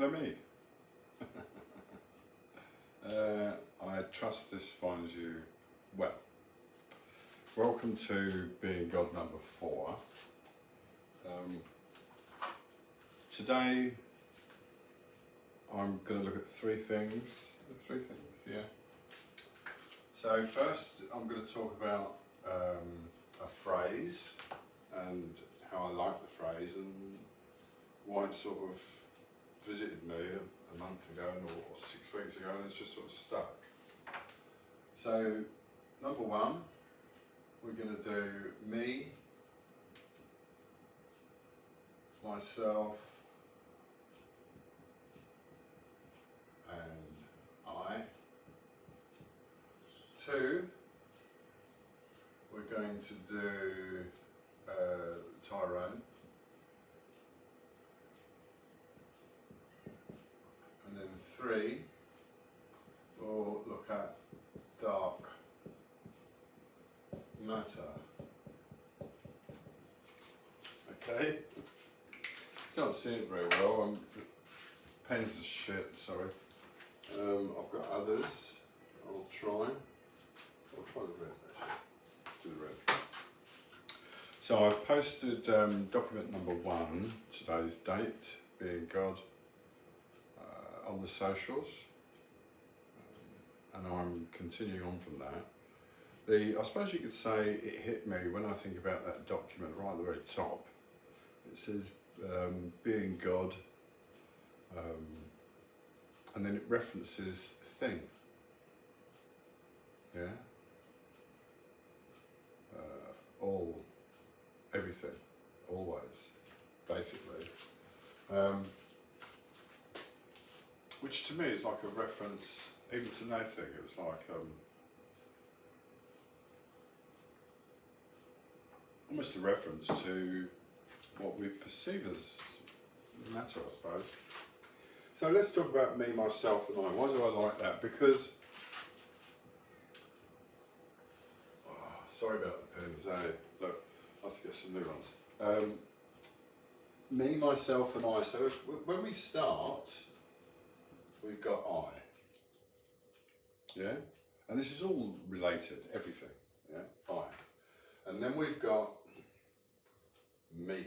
Hello me. I trust this finds you well. Welcome to Being God number 4. Today I'm going to look at three things, yeah. So first I'm going to talk about a phrase and how I like the phrase and why it sort of visited me a month ago or 6 weeks ago and it's just sort of stuck. So number one, we're going to do me, myself and I. 2, we're going to do Tyrone. And then 3, we'll look at dark matter. Okay? Can't see it very well. The pen's are shit, sorry. I've got others. I'll try the red actually. Do the red. So I've posted document number 1, today's date, Being God, on the socials, and I'm continuing on from that. I suppose you could say it hit me when I think about that document right at the very top. It says Being God, and then it references thing. Yeah? Everything, always, basically. Which to me is like a reference, even to nothing. It was like almost a reference to what we perceive as matter, I suppose. So let's talk about me, myself and I. Why do I like that? Because, sorry about the pens, look, I have to get some new ones. Me, myself and I. So when we start, we've got I. Yeah? And this is all related, everything. Yeah? I. And then we've got me.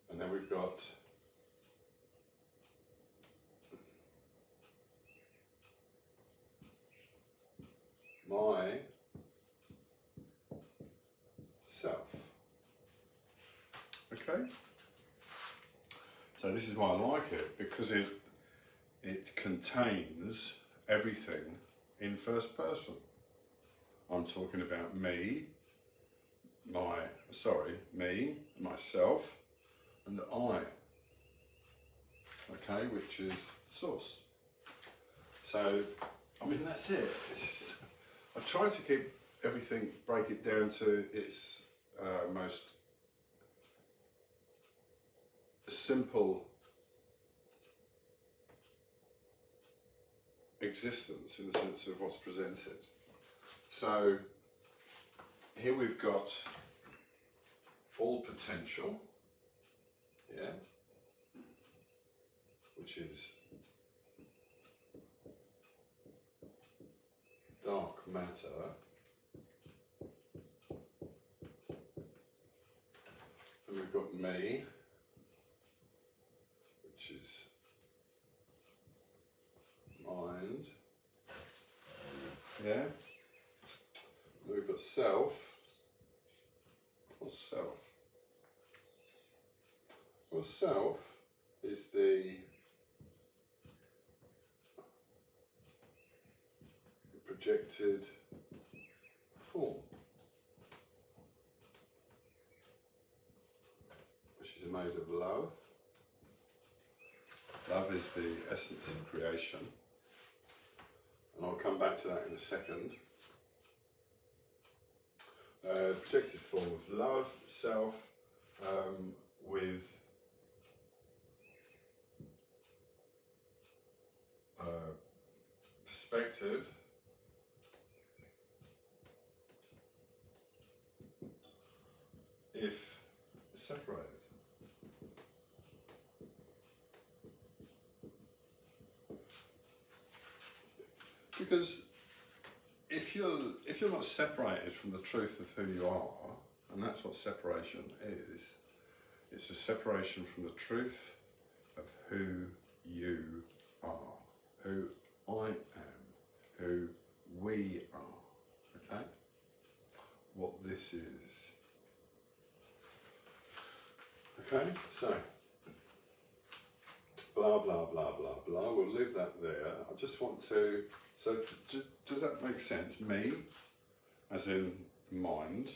And then we've got my self. Okay? So this is why I like it, because it contains everything in first person. I'm talking about me, myself, and I. Okay, which is source. So, I mean, that's it. I try to keep everything, break it down to its most simple existence in the sense of what's presented. So here we've got all potential, yeah, which is dark matter, and we've got me, which is mind, yeah, and we've got self. What's self? Well, self is the projected form, which is made of love. Love is the essence of creation, and I'll come back to that in a second. Projected form of love, self, with perspective, if separated. because if you're not separated from the truth of who you are, and that's what separation is, it's a separation from the truth of who you are, who I am, who we are, okay? What this is. Okay, so blah, blah, blah, blah, blah, we'll leave that there. I just want to, so does that make sense? Me, as in mind,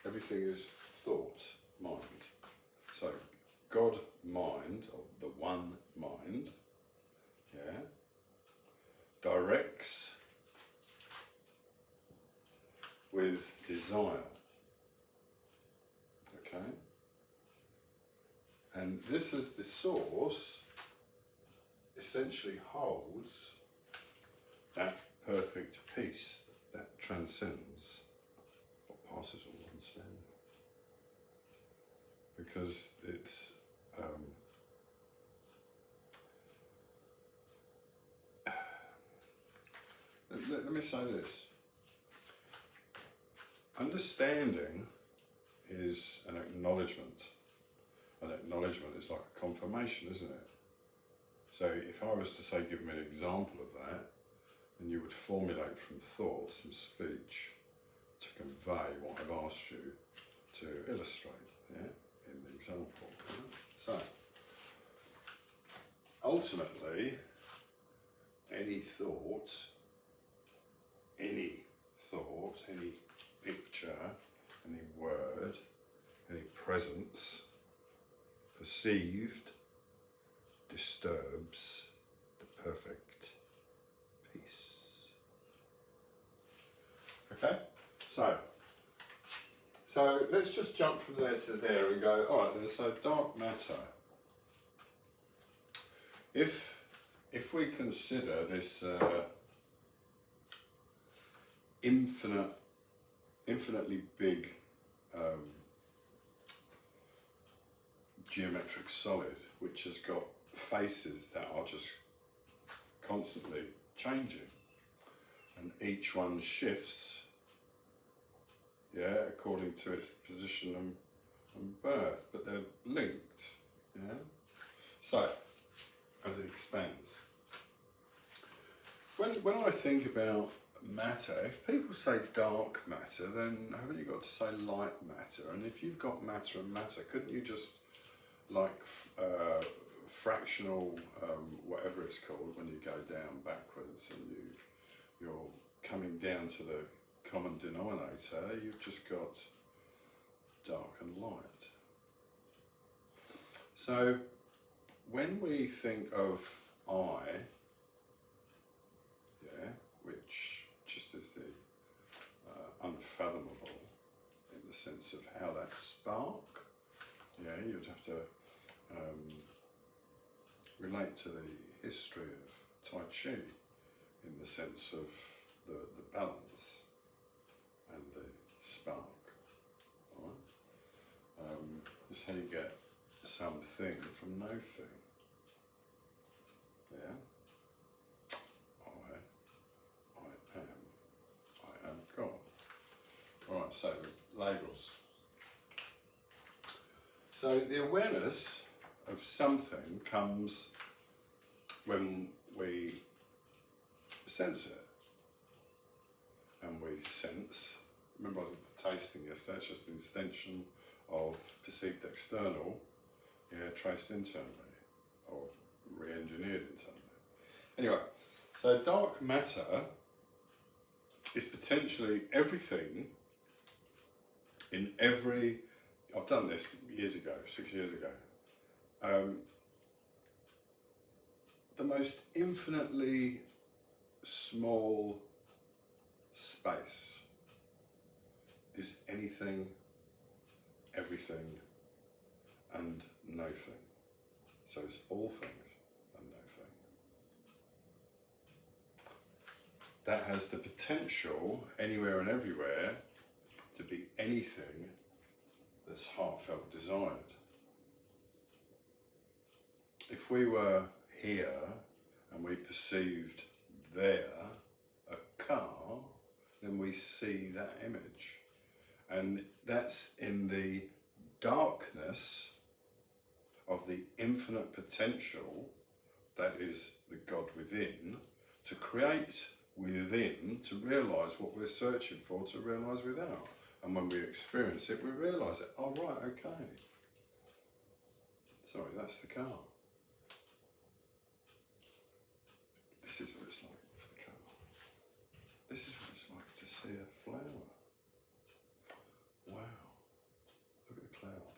everything is thought, mind. So God mind, or the one mind, yeah, directs with desire, okay? And this is the source, essentially holds that perfect peace that transcends what passes all understanding. Because it's let me say this. Understanding is an acknowledgement. An acknowledgement is like a confirmation, isn't it? So if I was to say, give me an example of that, then you would formulate from thought some speech to convey what I've asked you to illustrate, yeah, in the example. So, ultimately, any thought, any picture, any word, any presence, perceived, disturbs the perfect peace. Okay? So let's just jump from there to there and go, all right, then, so dark matter. If we consider this infinitely big geometric solid, which has got faces that are just constantly changing, and each one shifts, yeah, according to its position and birth, but they're linked, yeah. So as it expands, when I think about matter, if people say dark matter, then haven't you got to say light matter? And if you've got matter and matter, couldn't you just, like fractional, whatever it's called, when you go down backwards and you're coming down to the common denominator, you've just got dark and light. So when we think of I, yeah, which just is the unfathomable in the sense of how that spark, yeah, you'd have to relate to the history of Tai Chi in the sense of the balance and the spark. Right? It's how you get something from no thing. Yeah? I am God. Alright, so labels. So the awareness of something comes when we sense it. And we sense, remember I did the tasting yesterday, it's just an extension of perceived external, yeah, traced internally, or re-engineered internally. Anyway, so dark matter is potentially everything in every, I've done this years ago, 6 years ago, the most infinitely small space is anything, everything, and nothing. So it's all things and nothing. That has the potential, anywhere and everywhere, to be anything that's heartfelt desired. If we were here and we perceived there a car, then we see that image. And that's in the darkness of the infinite potential that is the God within, to create within, to realise what we're searching for, to realise without. And when we experience it, we realise it. Oh, right, okay. Sorry, that's the car. This is what it's like for the car. This is what it's like to see a flower. Wow. Look at the cloud.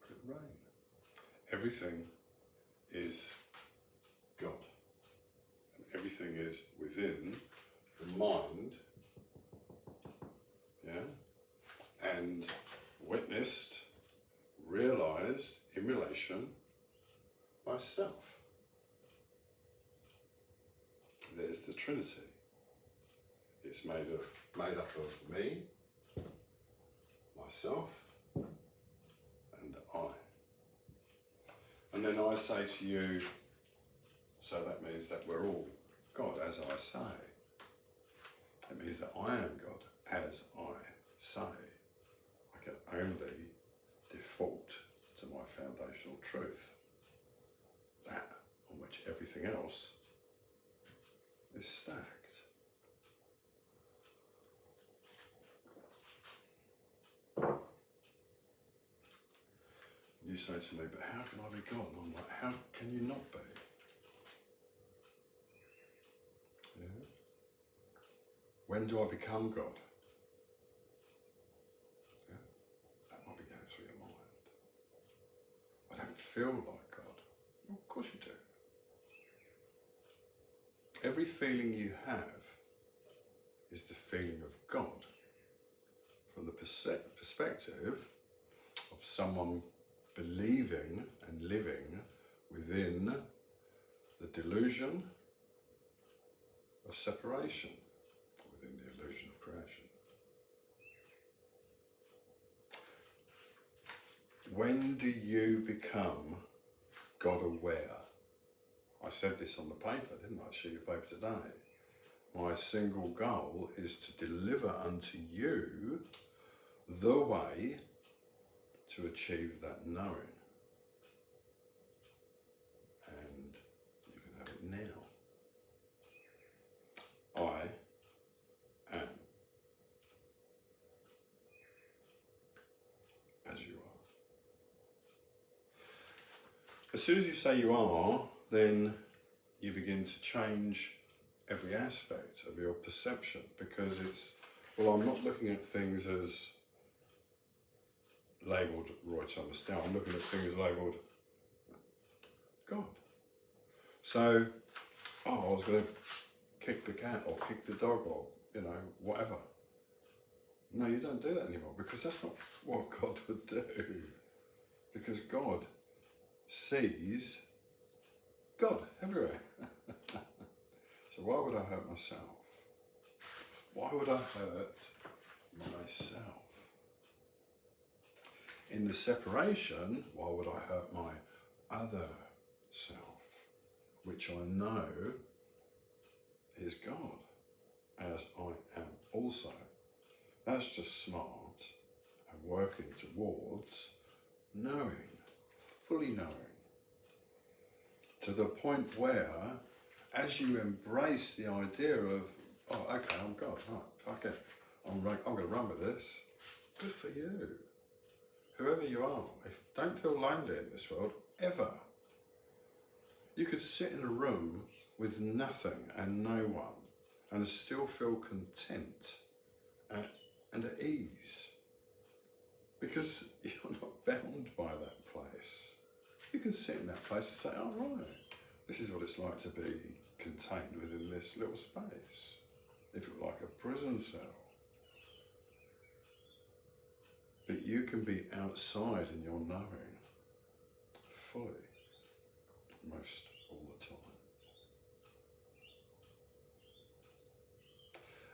Look at the rain. Everything is God. And everything is within the mind, yeah, and witnessed, realised in relation by self. There's the Trinity. It's made up of me, myself, and I. And then I say to you, so that means that we're all God, as I say. It means that I am God, as I say. I can only default to my foundational truth, that on which everything else is stacked. You say to me, but how can I be God? And I'm like, how can you not be? Yeah. When do I become God? Yeah. That might be going through your mind. I don't feel like God. Well, of course you do. Every feeling you have is the feeling of God from the perspective of someone believing and living within the delusion of separation, within the illusion of creation. When do you become God aware? I said this on the paper, didn't I? Sheet of paper today. My single goal is to deliver unto you the way to achieve that knowing. And you can have it now. I am as you are. As soon as you say you are, then you begin to change every aspect of your perception, because it's, well, I'm not looking at things as labelled Roy Thomas Dow, I'm looking at things labelled God. So, I was going to kick the cat or kick the dog or, whatever. No, you don't do that anymore, because that's not what God would do. Because God sees God everywhere. So why would I hurt myself? Why would I hurt myself? In the separation, why would I hurt my other self, which I know is God, as I am also? That's just smart and working towards knowing, fully knowing, to the point where, as you embrace the idea of, oh, okay, I'm God, right, fuck it, I'm going to run with this, good for you. Whoever you are, don't feel lonely in this world, ever. You could sit in a room with nothing and no one and still feel content and at ease, because you're not bound by that place. You can sit in that place and say, oh right, this is what it's like to be contained within this little space. If it were like a prison cell. But you can be outside in your knowing, fully, most all the time.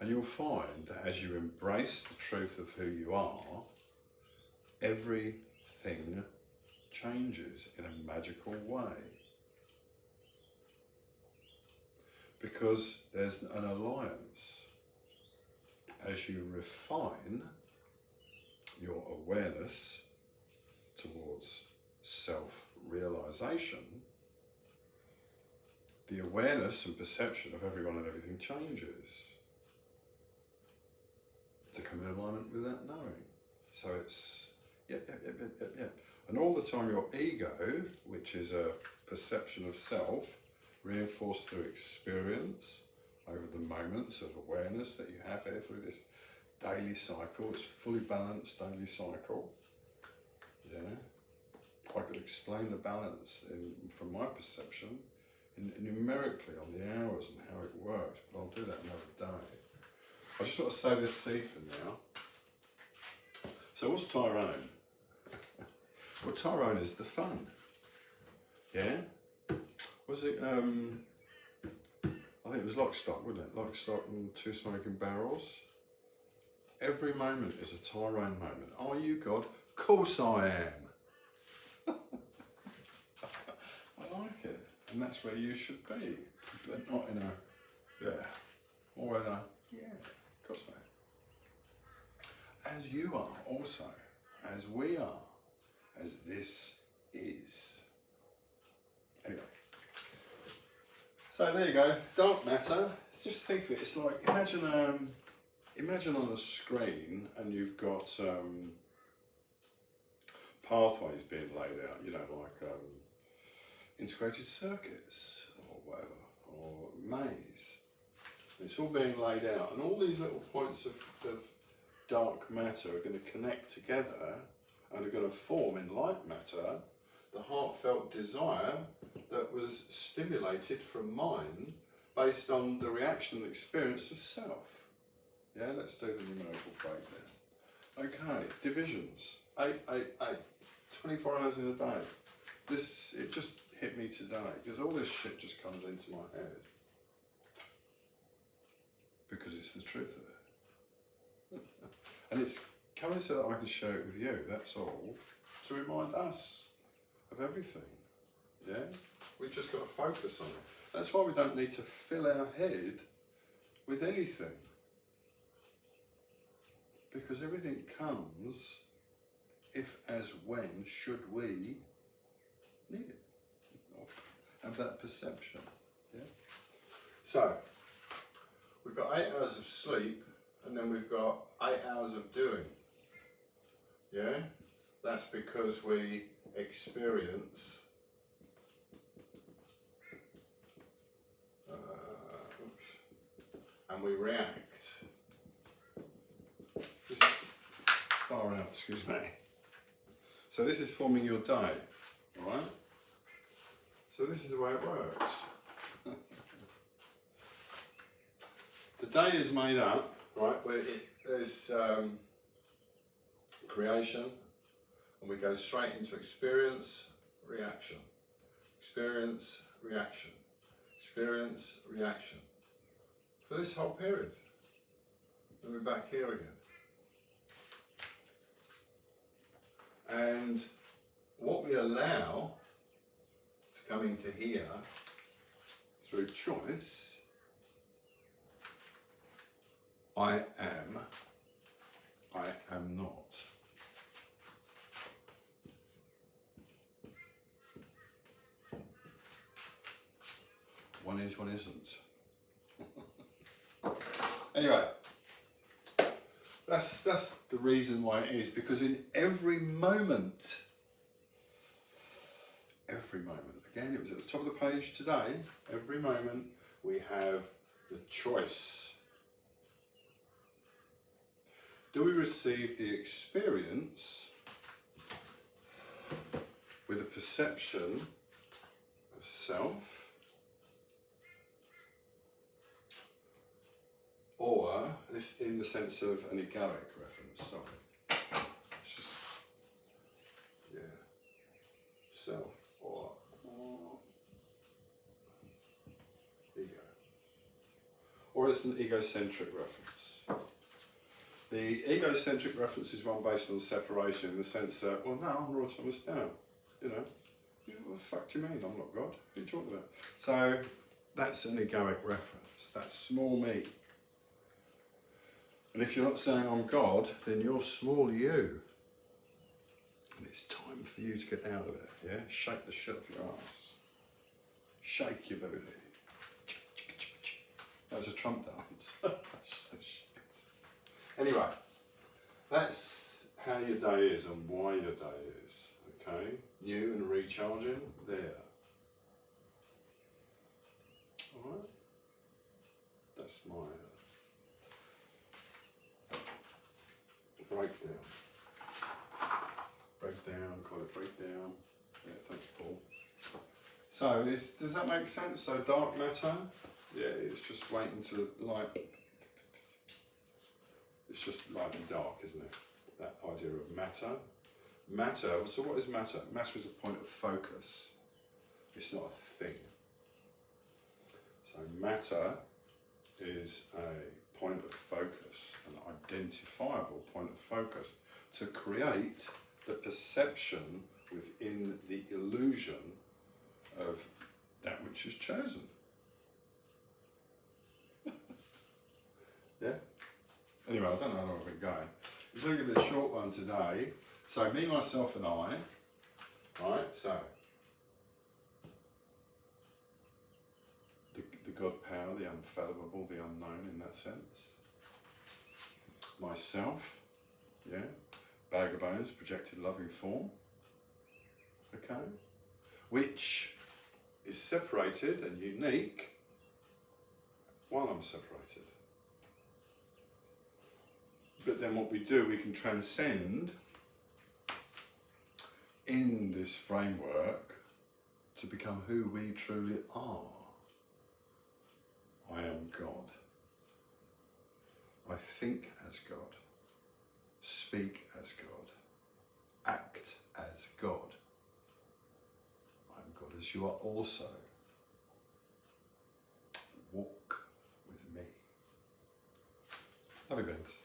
And you'll find that as you embrace the truth of who you are, everything changes in a magical way. because there's an alliance. As you refine your awareness towards self-realization, the awareness and perception of everyone and everything changes to come in alignment with that knowing. So it's yep. And all the time your ego, which is a perception of self, reinforced through experience over the moments of awareness that you have here through this daily cycle, it's fully balanced daily cycle. Yeah, I could explain the balance from my perception numerically on the hours and how it works, but I'll do that another day. I just want to say this seed for now. So what's Tyrone? Well, Tyrone is the fun. Yeah? Was it, I think it was Lock, Stock, wasn't it? Lock, Stock and Two Smoking Barrels. Every moment is a Tyrone moment. Are you God? Of course I am. I like it. And that's where you should be. But not in a, yeah. Or in a, yeah, of course I am. As you are also. As we are. As this is. Anyway. So there you go. Dark matter. Just think of it. It's like, imagine on a screen and you've got pathways being laid out, you know, like integrated circuits or whatever, or maze. And it's all being laid out, and all these little points of dark matter are going to connect together and are going to form in light matter the heartfelt desire that was stimulated from mind based on the reaction and experience of self. Yeah, let's do the numerical breakdown. Okay, divisions. 8, 8, 8. 24 hours in a day. It just hit me today, because all this shit just comes into my head. Because it's the truth of it. And it's coming so that I can share it with you, that's all. To remind us of everything. Yeah? We've just got to focus on it. That's why we don't need to fill our head with anything. Because everything comes if, as, when, should we need it. Or have that perception. Yeah? So, we've got 8 hours of sleep, and then we've got 8 hours of doing. Yeah? That's because we experience and we react. This is far out, excuse me. So this is forming your day, alright? So this is the way it works. The day is made up, right, where there's creation, and we go straight into experience, reaction. Experience, reaction. Experience, reaction. For this whole period. Then we're back here again. And what we allow to come into here through choice, I am not. One is, one isn't. Anyway, that's the reason why it is, because in every moment, again, it was at the top of the page today, every moment we have the choice. Do we receive the experience with a perception of self, or this in the sense of an egoic reference? Sorry, it's just, yeah, self or ego, or it's an egocentric reference. The egocentric reference is one based on separation, in the sense that, well, no, I'm Roy Thomas now. You know, what the fuck do you mean? I'm not God. What are you talking about? So, That's an egoic reference. That's small me. And if you're not saying I'm God, then you're small you. And it's time for you to get out of it, yeah? Shake the shit off your ass. Shake your booty. That was a Trump dance. So shit. Anyway, that's how your day is and why your day is, okay? New and recharging, there. Alright? That's my breakdown. Breakdown, call it breakdown. Yeah, thank you, Paul. So, does that make sense? So, dark matter, yeah, it's just waiting to light. It's just light and dark, isn't it? That idea of matter. Matter, so what is matter? Matter is a point of focus. It's not a thing. So, matter is a point of focus, an identifiable point of focus to create the perception within the illusion of that which is chosen. Yeah? Anyway, I don't know how long I've been going. It's going to be a short one today. So, me, myself and I, right, so, the God power, the unfathomable, the unknown in that sense. Myself, yeah, bag of bones, projected loving form, okay, which is separated and unique while I'm separated. But then what we do, we can transcend in this framework to become who we truly are. I am God. I think as God. Speak as God. Act as God. I am God as you are also. Walk with me. Love you, friends.